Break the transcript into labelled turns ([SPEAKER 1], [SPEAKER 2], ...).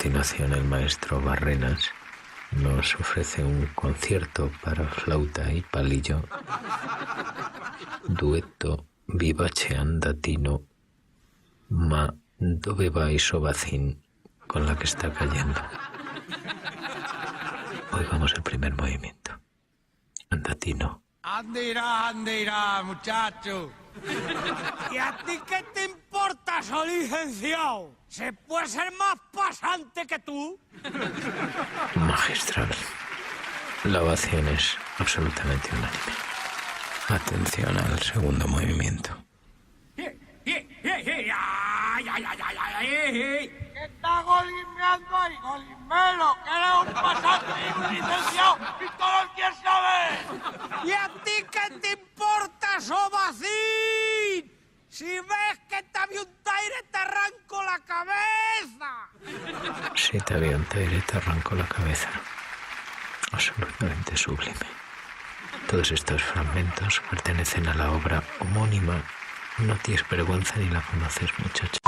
[SPEAKER 1] continuación el maestro Barrenas nos ofrece un concierto para flauta y palillo, dueto vivace andatino, ma dove vai Sobacín, con la que está cayendo. Oigamos el primer movimiento. Andatino.
[SPEAKER 2] ¿Dónde irá, muchacho? ¿Y a ti qué te importa, so licenciado? ¿Se puede ser más pasante que tú?
[SPEAKER 1] Magistral. La ovación es absolutamente unánime. Atención al segundo movimiento.
[SPEAKER 2] ¿Qué está golismeando ahí, golismelo? Que eres un pasante y un licenciado y todo el que sabe. ¿Y a ti qué te importa, Sobacín? Si ves que te aviuntaire te arranco la cabeza.
[SPEAKER 1] Si te aviuntaire te arranco la cabeza. Absolutamente sublime. Todos estos fragmentos pertenecen a la obra homónima. No tienes vergüenza ni la conoces, muchacho.